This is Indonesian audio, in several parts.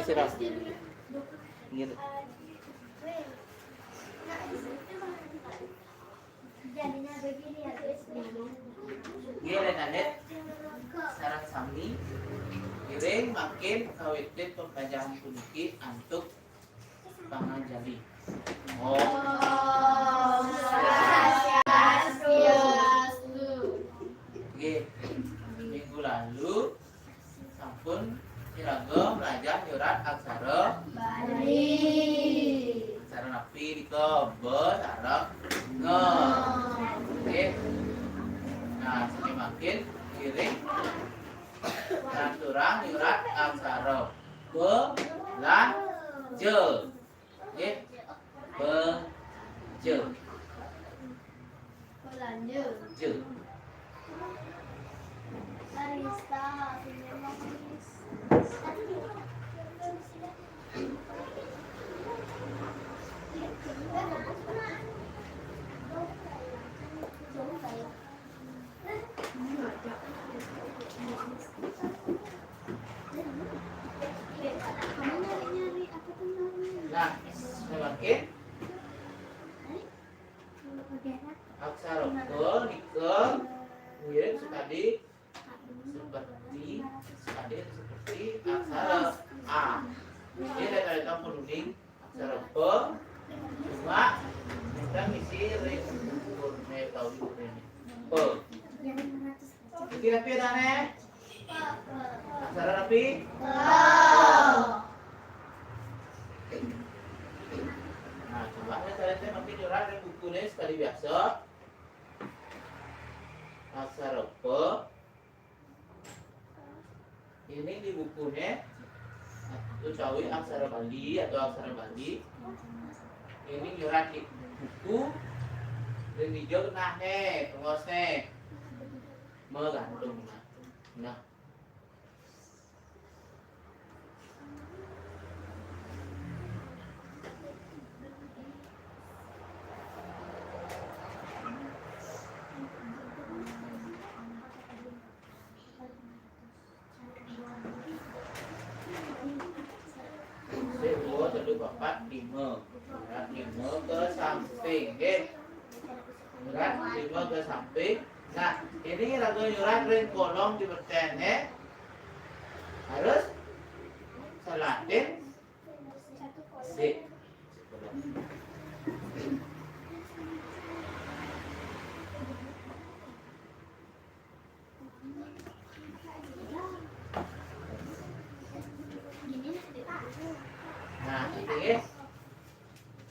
siram. Gitu. Gila nanet sarang sami giring makin kawitin pembelajaran puniki antuk pangajali. Oke, minggu lalu sampun Iraga belajar nyurat aksara Bali. Aksara napi dika be sareng nge. Oke. Nah, sini makin giring turang nyurat aksara be lan je. Oke. Be je. Je. Barista, Nah, semakin aksara ke nike mirip sekali seperti aksara a. Jadi dari tahu penuding aksara p cuma kita misi kurne tahu ini p. Jadi rapi tane aksara rapi. Nah, coba kalian makin nyurat dari bukunya sekali biasa. Aksara P ini di bukunya ucawi aksara Bali atau aksara Bali ini nyurat di buku dan di jauh nah nih pengosnya menggantung nah Bapak 5 berat 5 ke samping berat 5 ke samping. Nah ini lagu nyurat ring kolong di bertene harus selatin D. Nah, ini.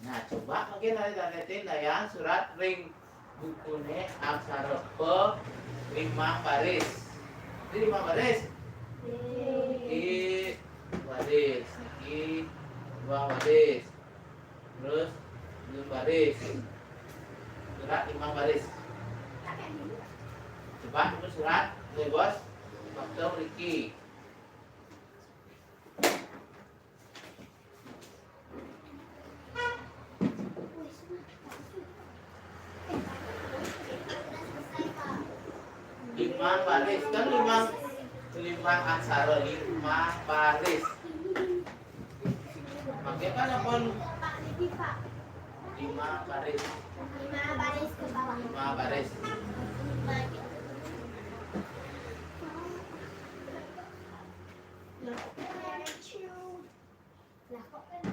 Nah, coba mungkin nanti yang surat ring bukunya aksara P 5 baris. Ini 5 baris. Ini baris, ini 2 baris. Terus 2 baris. Surat 5 baris. Coba itu surat, bos. Waktu Riki. Lima baris kan lima aksara 5 baris. Makanya kan apa 5 baris. 5 baris ke bawah. 5 baris. Lah kok kan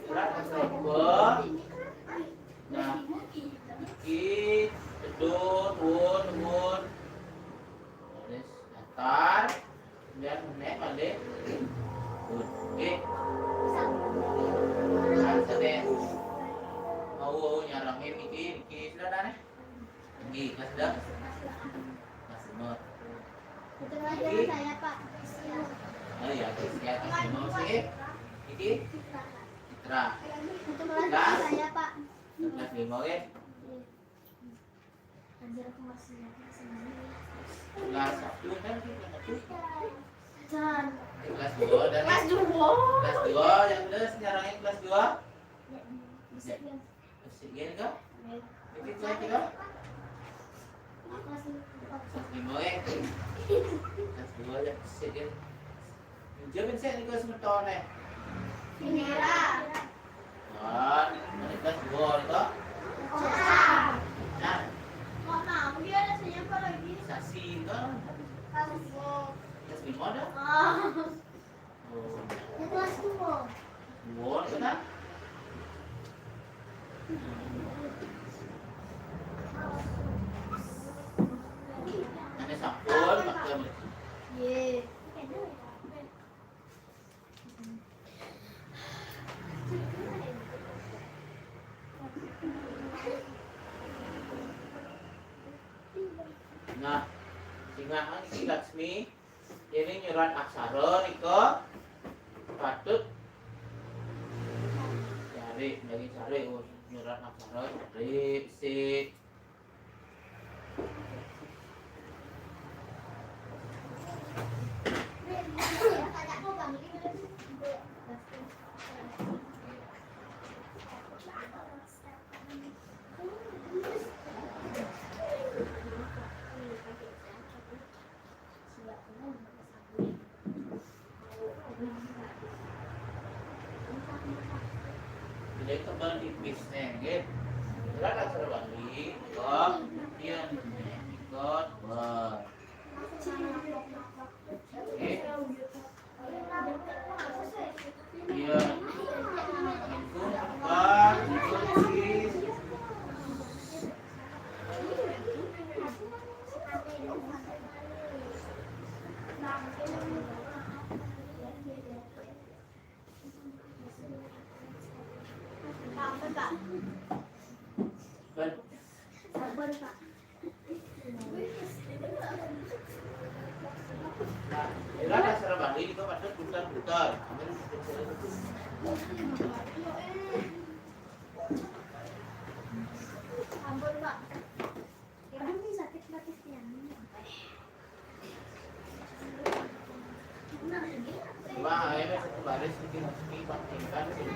Surat aksara nah ki pedut wun baris datar kemudian menek balik oke sedek mau nyarangin iki sudah dah iki sudah semua itu saya Pak. oh iya siap mau sih iki Citra Itu kelas saya Pak. kelas 5 ya Belajar aku masih sendiri. Kelas 1 kan kelas 1. Dan Kelas 2 dan kelas 2. kelas 2 yang udah sekarang yang kelas 2. Bisa kan? Masih gini kah? Ini kelas 3. Kelas kelas 5 ya. Kelas 2 ya sedikit. Jamin saya di kelas menton ya. Merah. Nah, ini kelas 2 itu. Nah, Mana? Dia ada siapa lagi? saksi kan. Kelas 5 dah. Oh, Kelas 2. 2 itu kan. Ini sampul pakai Ye. Nah, singahan si Laksmi ini nyurat aksara niko patut cari dari cari nyurat aksara cari si jadi kembali di bisnya gitu. Nyurat aksara Bali niko dia ikut ber. Iya. Itu ber sis. Ben. Nah, nyurat aksara Bali niko patut putar-putar. Ampun, Pak. Aduh, ini sakit banget ya. Dua akhirnya satu baris bikin meski pakai situ.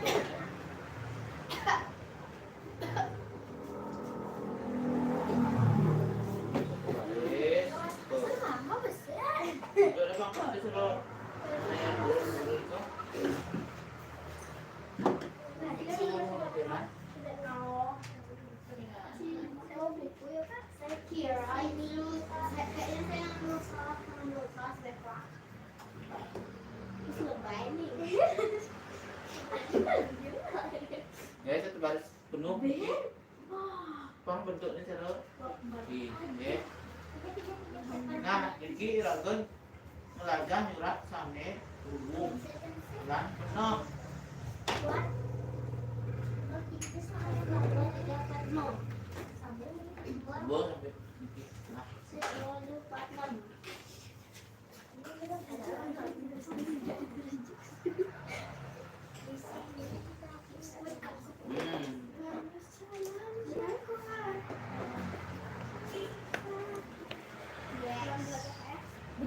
Baris. Sama besar. Itu ada bang ada suruh. Ya satu baris penuh. Bang bentuknya seru. Ini. Nah, jadi ragun melajar nyurat sampai hubung dan penuh. Hubung sampai nah.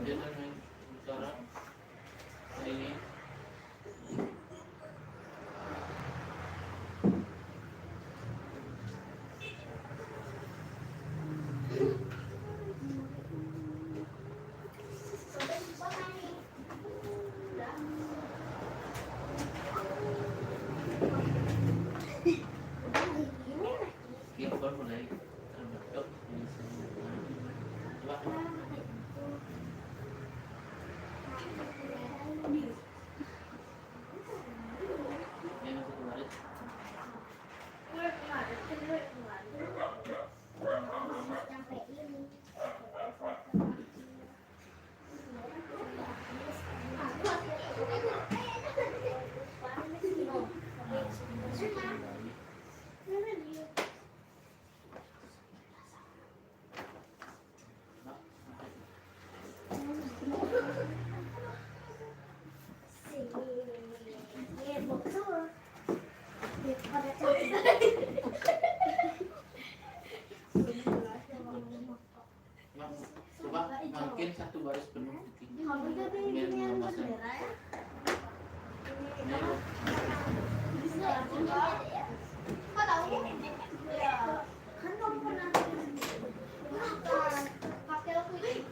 Dia kan bicara ini. bikin satu baris penuh bikin. Kamu jadi Biar ini yang memasang. bendera ya? Ini loh. Bisa ya? Kau tahu? Iya. Kan kamu pernah kakekku ini.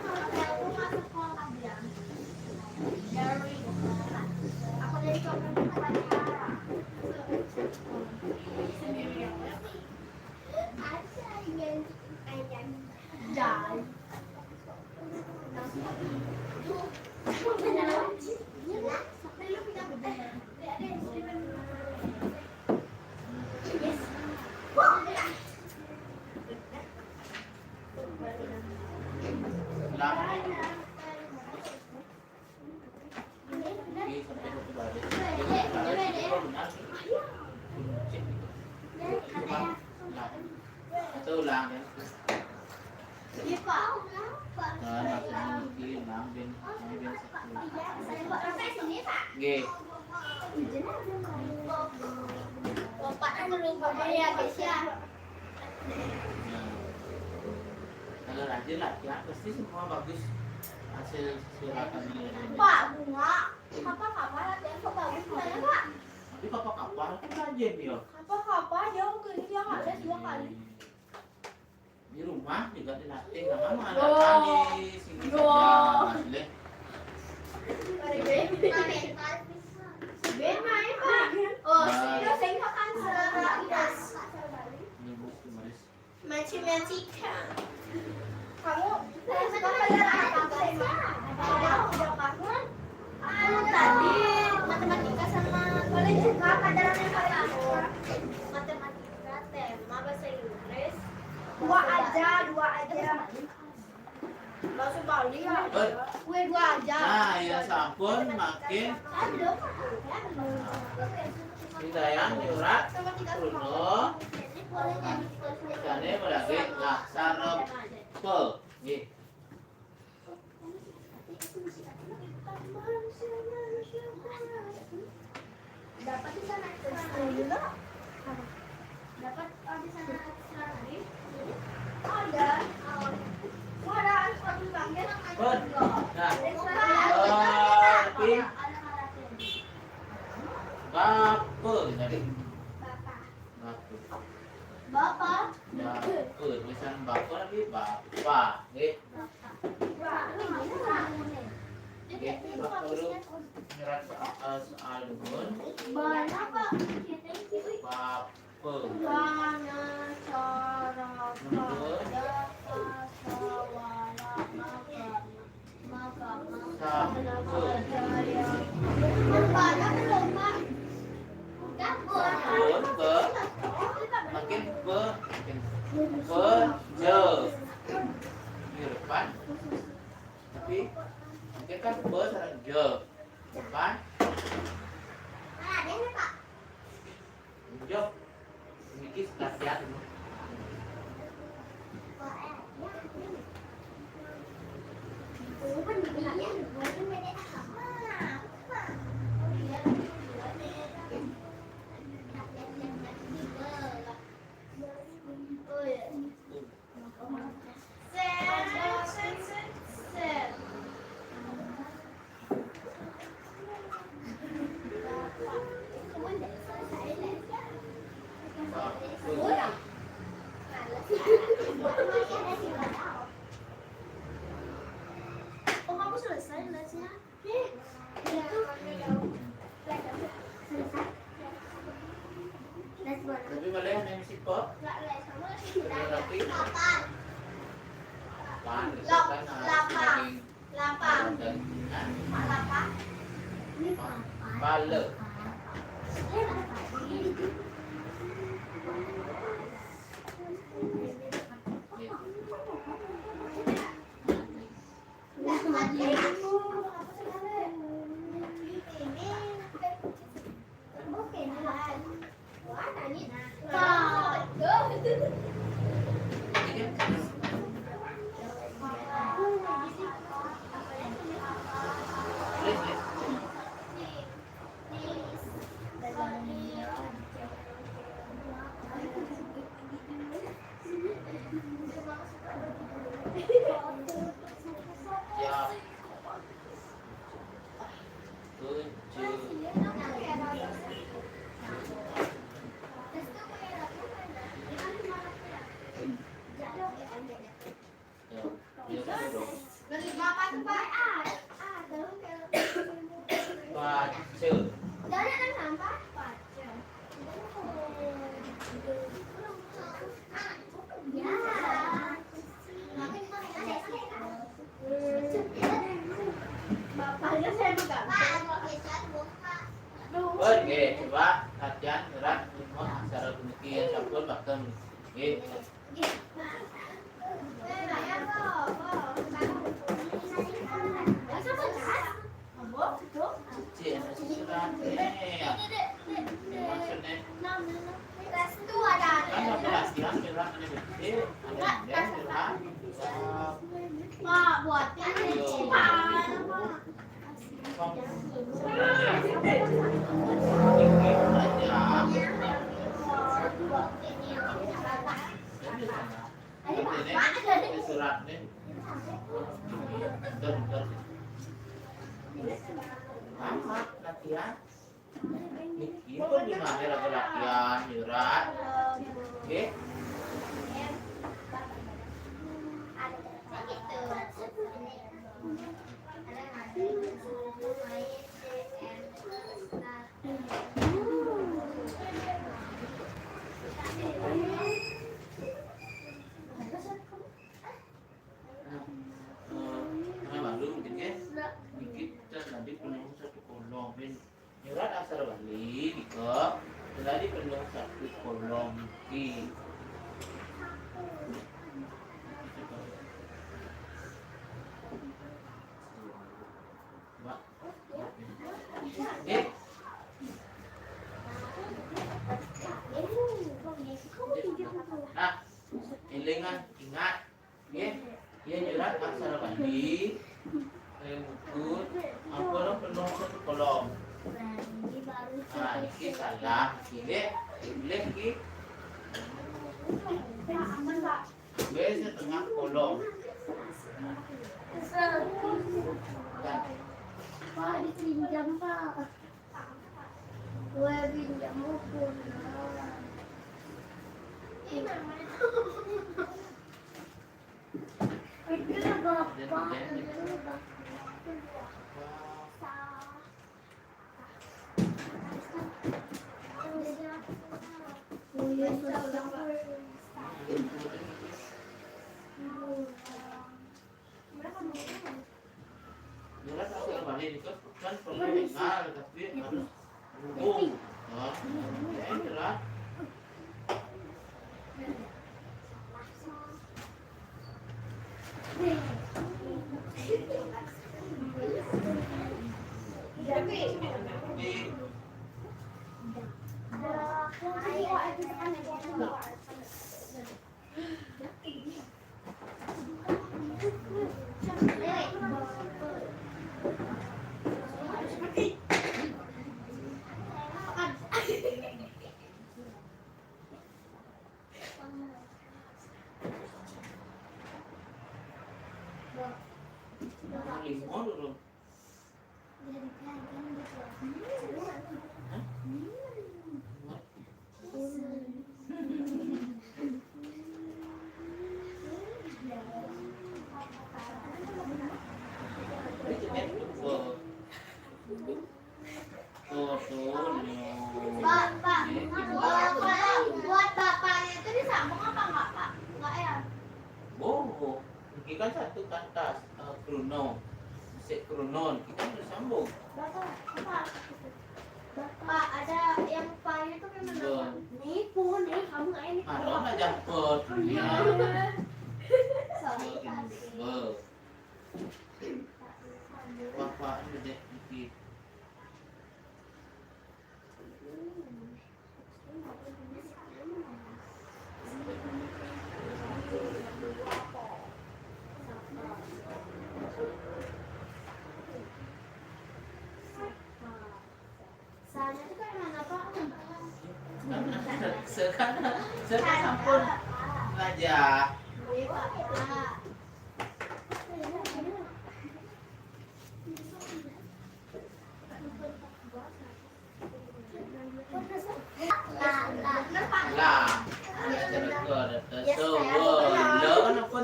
Kakekku masuk sekolah bilang. Dari aku dari sekolah upacara. Sendiri ya. Ada yang jangan. Lang. Oke, sampai satu baris. Satu baris itu benar. Satu ulang ya. Nah, maksudnya mungkin lang bin satu. G. Kalau rajin lah, ya pasti semua bagus hasil suratannya. Pak, bunga. Papa kapal latihan kok bagus mana, Pak? Tapi papa kapal kan rajin ya. Papa kapal dia mungkin dia nggak les 2 kali. Di rumah juga dilatih, nggak mau ada kali sini saja asli. Ben main, Pak. Oh, dia sering makan seragas. Ini bus kemarin. Matematika. Kamu suka pelajaran apa sih? Udah kangen? Tadi matematika sama boleh juga pelajaran yang paling aku. Matematika, tema, bahasa Inggris. Dua aja. Bahasa Bali ya. Gue 2 aja. Nah, ya sampun makin Hidayah nyurat kuno jane melagi laksana pe nggih. Dapat di sana dapat di sana hari ada sepatu bangkit Pun. Nah, tapi bape jadi Bapak tulisan bape lagi bapak nggih. Nggih, perlu nyurat soal dukun Banyak Pak. bape. Bana cara banyak belum Pak? Pun ke makin be je di depan tapi mungkin kan be sareng je depan Ada ini Pak. je ini latihan dulu. Oh, kamu selesai lesnya? Tapi boleh yang si pop tapi pan itu kan Lapang. dan Lapang. pale Dia kan dong. Dari bapak tuh Pak. Baca. Dari kan sampah. Baca. Ya. Bapaknya saya pegang. Oke, coba latihan gerak semua aksara demikian sampun bahkan oke. Cik, surat maksudnya kan apa latihan gerak ini betul, ada gerak. Pak, buatin Surat nih. Amat latihan. Itu gimana lagi latihan surat? Oke. Nyurat aksara Bali dika tadi penuh satu kolom di nah ilingan ingat ya dia nyurat aksara Bali buku ampun penuh satu kolom. Nah, ini salah, ini boleh ki. B setengah kolom. Pak, dipinjam Pak. Gue pinjam buku. Itu Bapak. Jelas aksara Bali itu kan perlu dengar tapi harus ngomong. Nah, ya jelas. Di limau dulu. Buat bapaknya itu disambung apa enggak Pak? Enggak ya? Bohong. Ini kan satu kata krono. Musik kronon. Kita bersambung. Pak, ada yang Pak itu memang nipu nih, kamu nggak ini. Marom aja pot. Sorry. Bapak gede dikit. Soalnya itu kan mana Pak? Sekarang sampun belajar. Lah, ada ke ada so, lo kan apa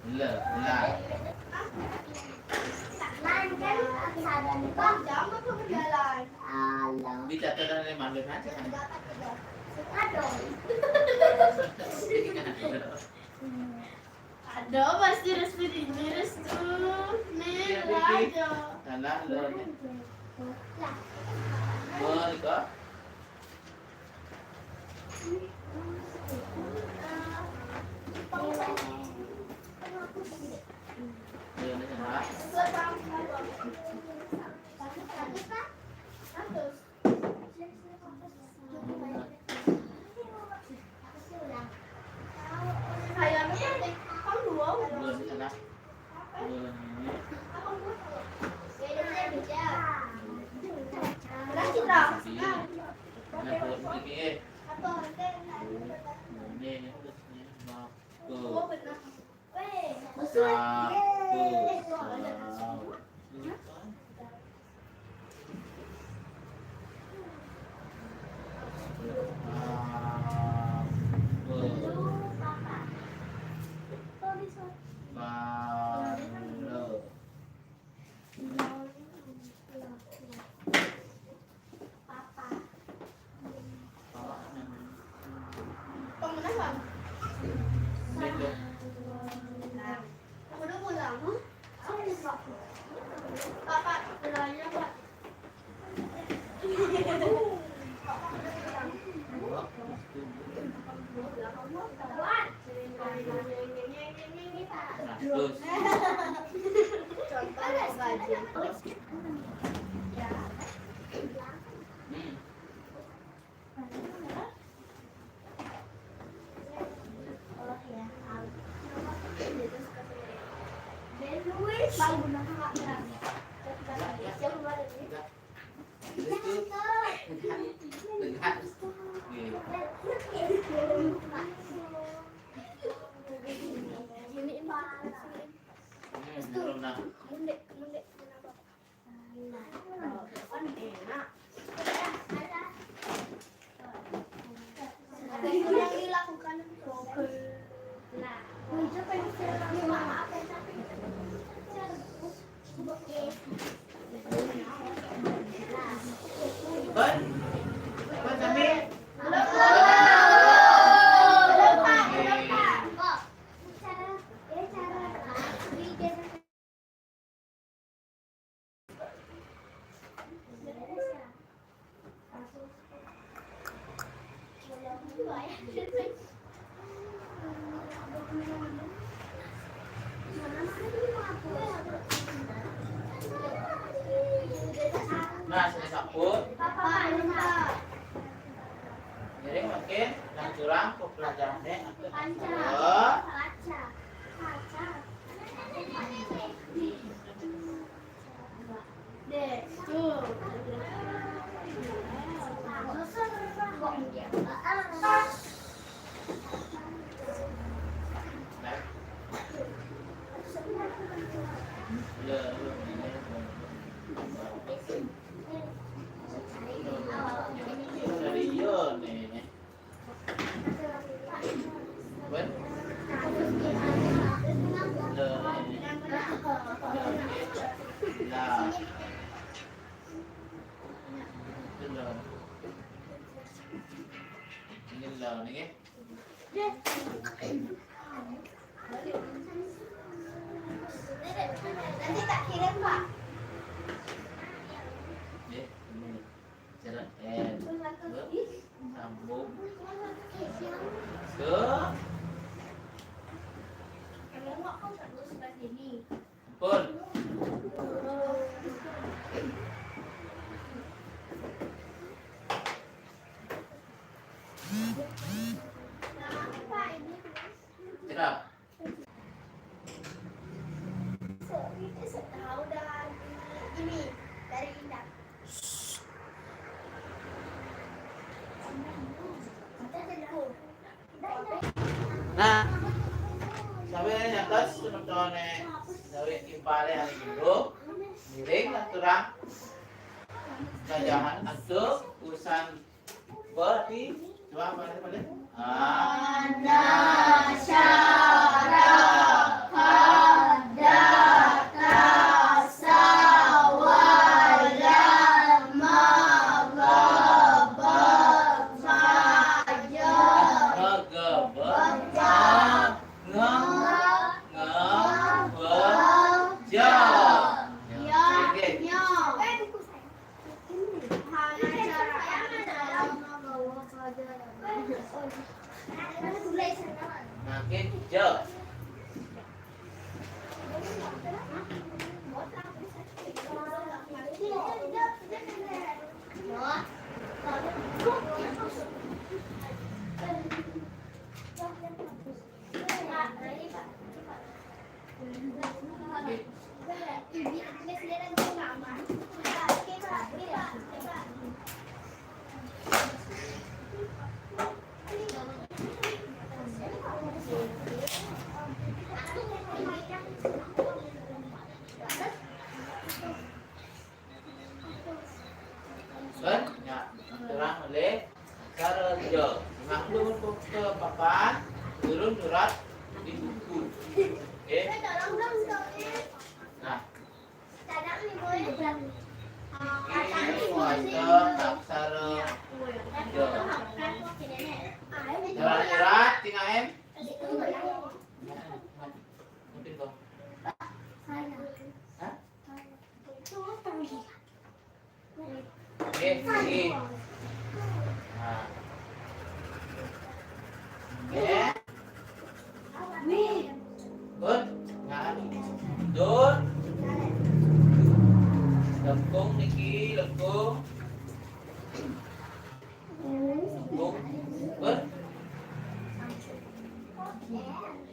Le, ulang. Lan kan aksaran bang jangan tuh berjalan. Alam. Bisa terang malu aja kan. Aduh. Ada pasti restu ini restu. Nih ada. Salah le. Mer kok. Le ni salah. Kayaknya kamu dua. Le ni salah. Le ni. Nah, terus lagi Ini terusnya Bapak, belanja Pak. Itu yang dilakukan Nah, sudah sabut. Papa, lupa. Jadi makin yang curang ke pelajarannya Panca. Oh. Kaca. Kaca. Dek, tuh. Dari yo nih. Ben. Lah. Ini lah nih. Nanti tak kirim, Pak. Ya, ini. Cara sambung ke Emang nggak kau tak lulus sebelah sini? pun. Cerap. Tahu dan ini dari Indah. Nah, sabi na niya, tapos sunod to na gawin yung pare ang minggu, miring at turang, kajahan at to, usan berarti, coba balik balik. Anasyara makin je. Kan? Ya, terang oleh cara je. Maklum ke papan, turun surat di buku. Oke. Nah, ini wajah aksara je. Surat tinggal em. Mungkin kok. Hah? Oke, ini. Nah. Oke. Good. Nah. Dun. Lengkung niki, lengkung. Lengkung. Good.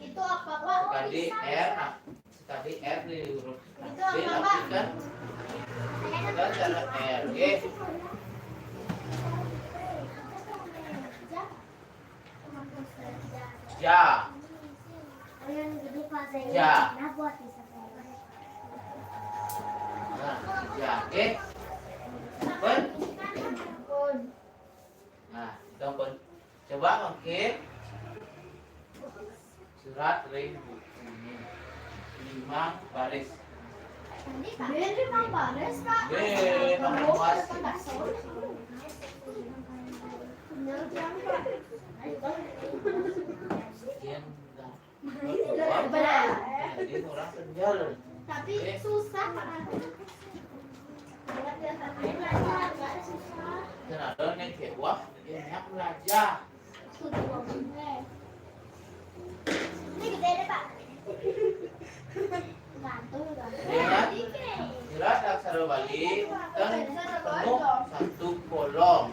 Itu apa, Pak? Tadi R, nah. Tadi R di huruf Itu C, apa, Pak? lakukan. Dan cara R, oke. Ja. Ja. Nah, ja, oke. Pun. Nah, kita pun coba mungkin surat ring buku 5 baris. Beli Bang Baris, Pak. Beli Bang Baris. Bener kan, Pak? Sekian dah. Benar. Jadi orang penjual. Tapi susah, Pak. Dan ada yang kayak wah, yang belajar. Ini gede deh, Pak. Gantung. Lihat, surat aksara Bali dan penuh satu kolom.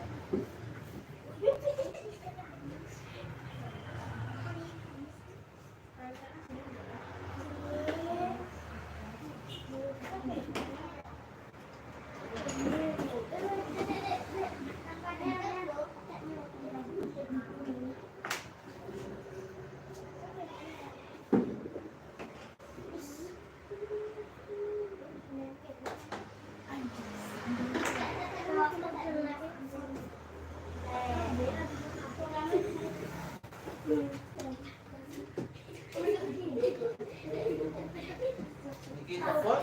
Ini telepon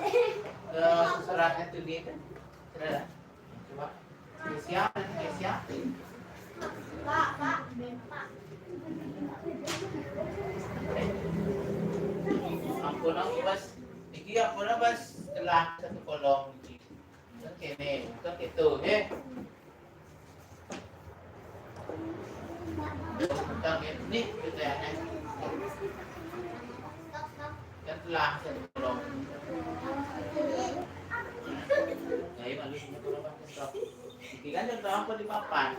suratnya tuh dia kan. Sudah. Coba. Siap, siap. Pak. Ampun aku bas. Iki ampun bas telah satu kolom iki. Oke nih, kan itu, Tentang ini kita ya. Kan telah satu kolom. Ya, ini lagi satu kolom stop. Iki kan contoh apa di papan.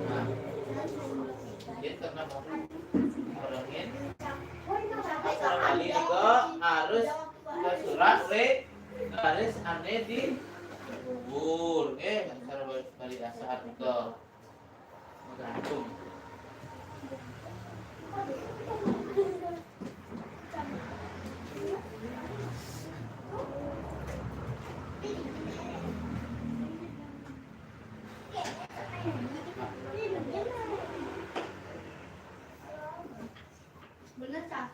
Nah, dia karena mau orangin asal Bali juga harus ke surat garis aneh di bur asal Bali asal ke menggantung. Bener, Kak?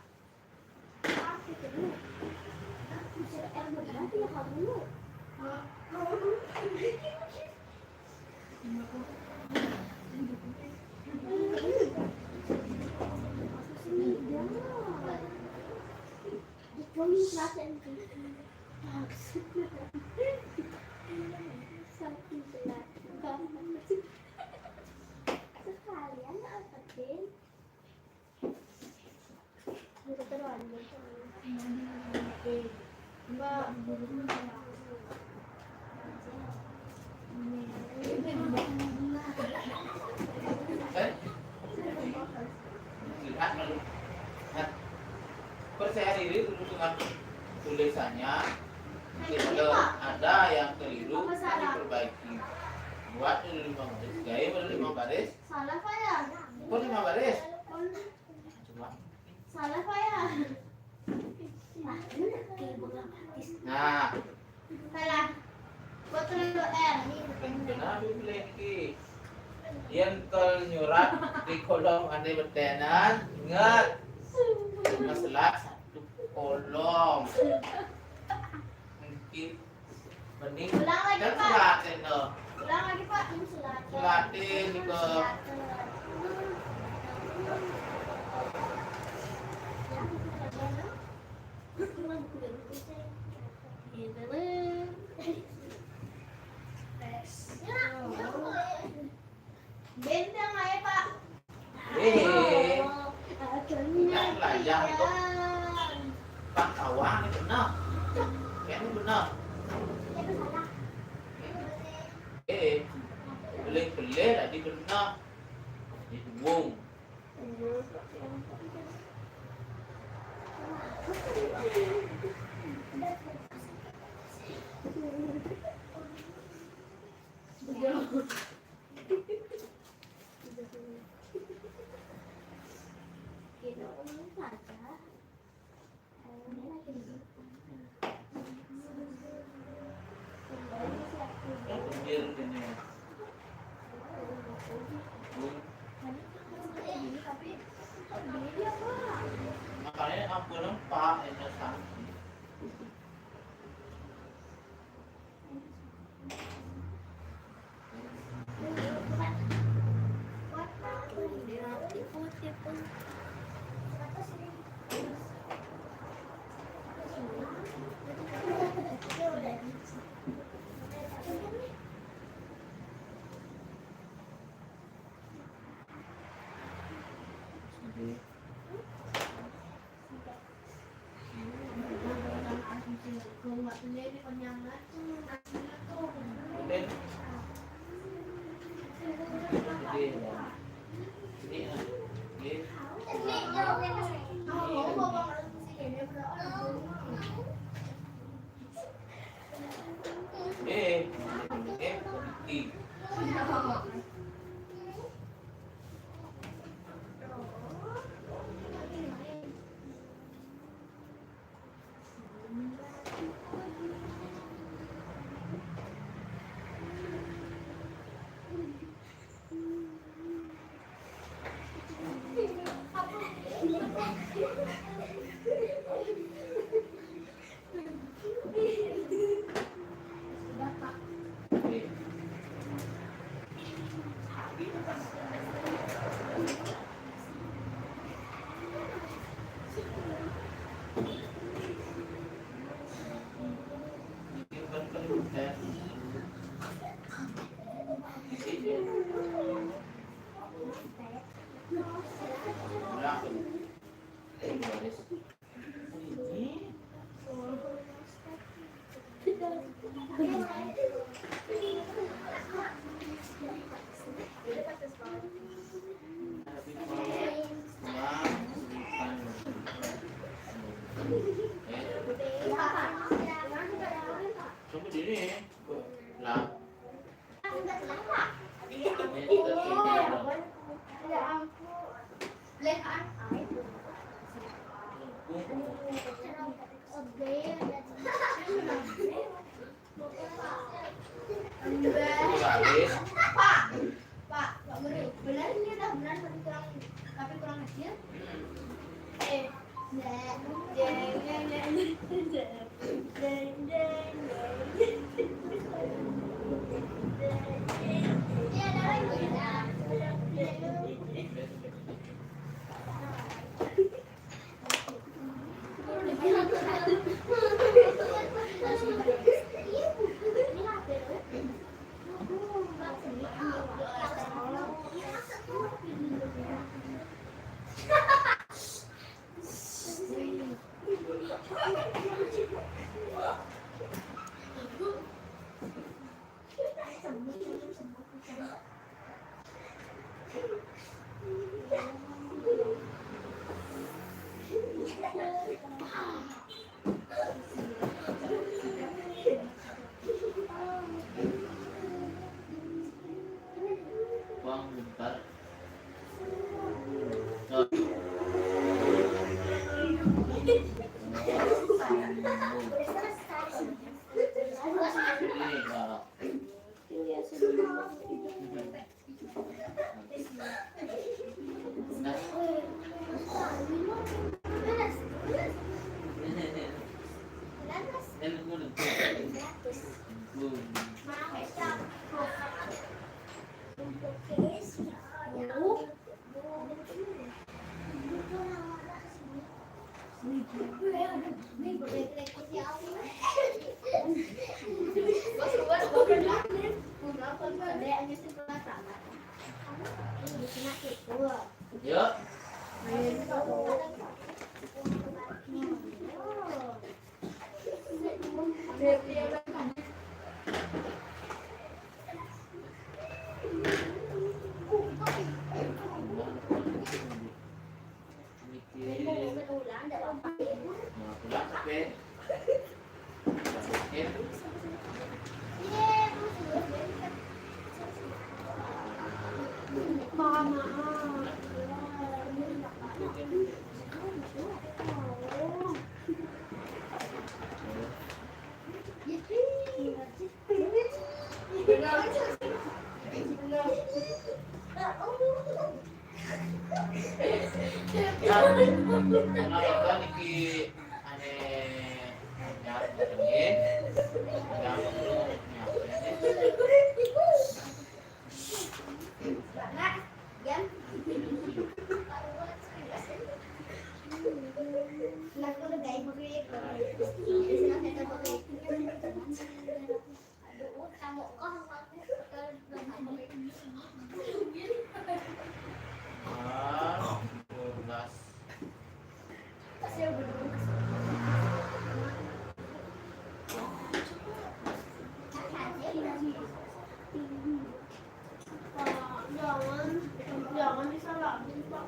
Kan? Lihat lalu. Lihat. Percaya diri dulu dengan tulisannya. Kalau ada yang keliru, diperbaiki. Buat dulu 5 baris. Gaya baru 5 baris. Salah Pak ya? Kok 5 baris? Coba. Salah Pak ya? Nah, Salah. Buat dulu R. benar pilih iki. Yen kal nyurat di kolom ane betenan, ingat masalah satu kolom. Mungkin mending Ulang lagi kan Pak. selatin loh. Ulang lagi Pak. Selatin ke Bentang aja Pak. yang layang itu Pak Kawang ini benar. Kayaknya benar. Beli tadi benar. Itu wong. Penjir ini. Makanya aku nampak ini sanksi. Kemudian Yuk. Pulang sampai kenapa niki ane nyat ngomongin yang perlu Jangan disalahin, Pak.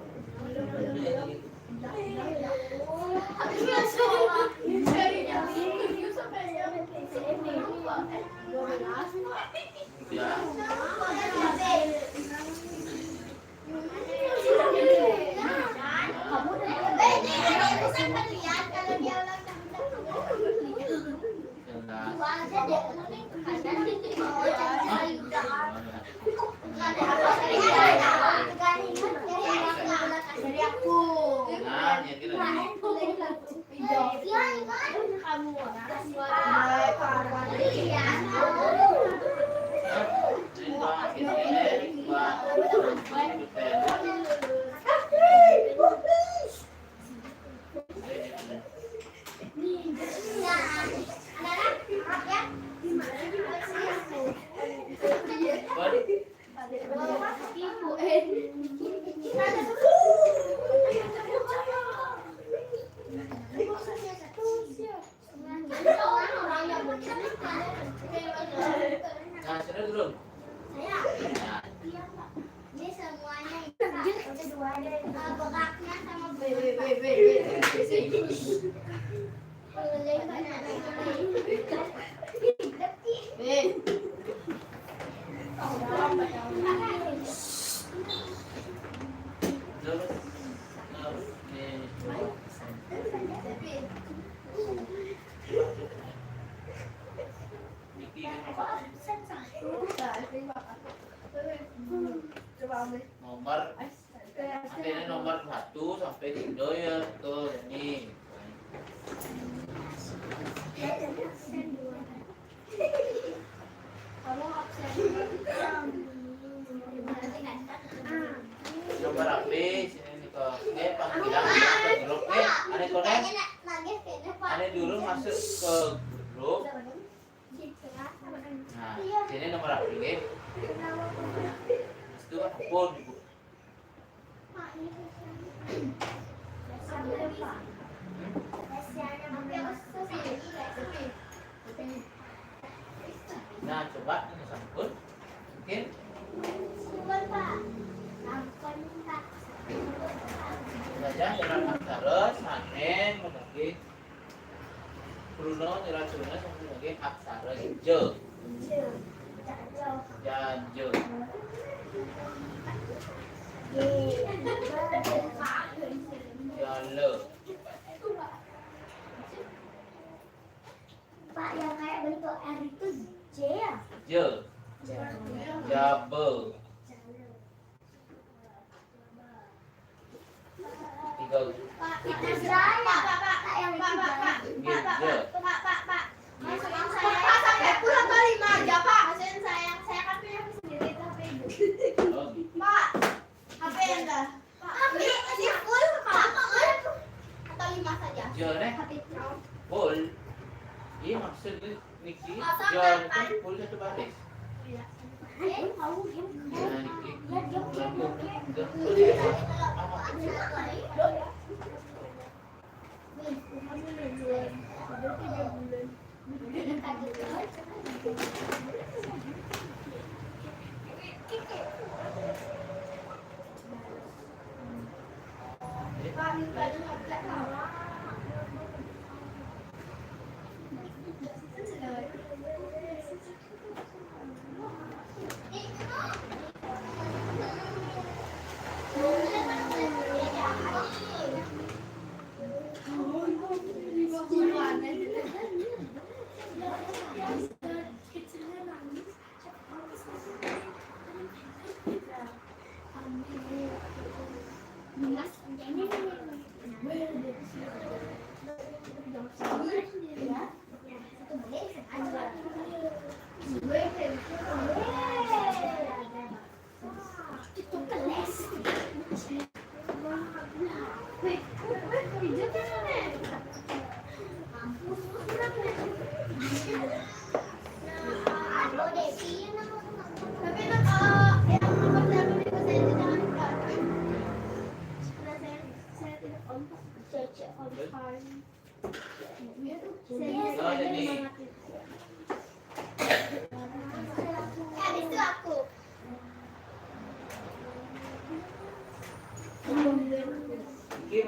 Nah, sudah dulu. Ini semuanya bekaknya sama Nomor ini nomor 1 sampai 3 ya tuh ini. Nomor apa sini nih kok? Dia panggilan ke grup ane konek. Ane dulu masuk ke grup. Nah, sini nomor apa nih? Itu handphone ibu. Nah, coba ini sambut. Mungkin saja dengan aksara sanen mengenai Bruno nyeracuna sampai lagi aksara je. Janjo. Jalo. Pak, yang kayak bentuk R itu J ya? Je. Jabe. 3. Pak, itu saya. Pak, yang Pak. Masuk yang saya. Niki, John itu full satu baris.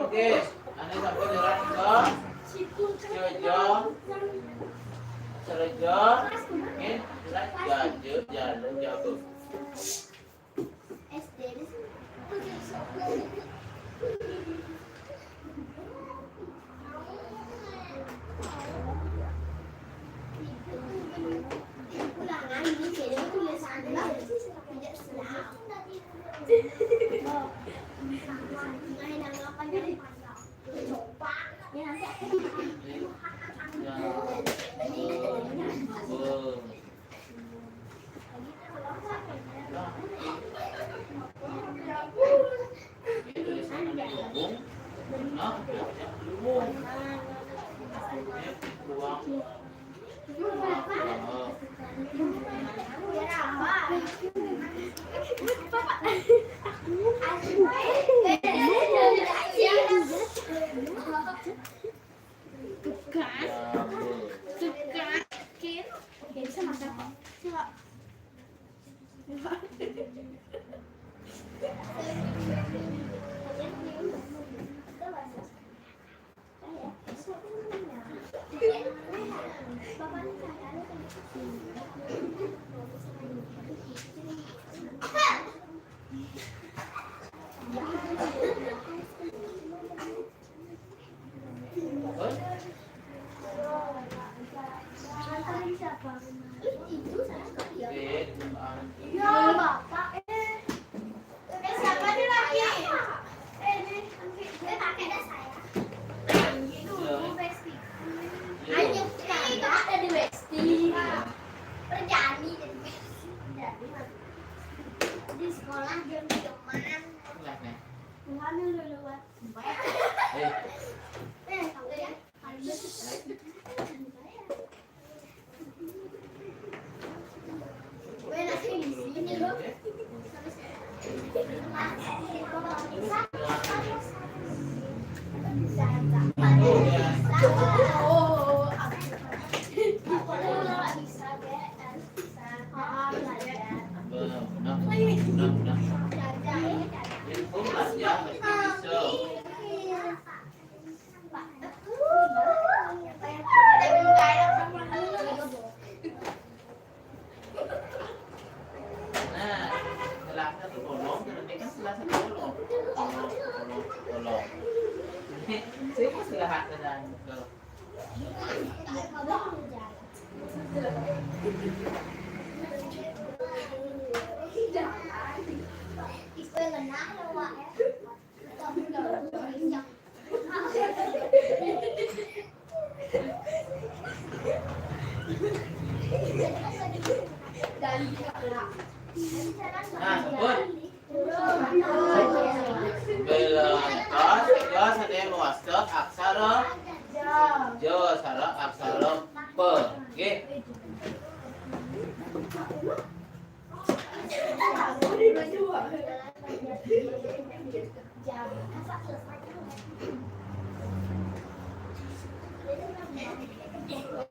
Oke, ane sampai jalan ke Cilegon, mungkin jalan jauh. Aksara Jo sareng aksara Pe. Nggih. jam. Masa selesai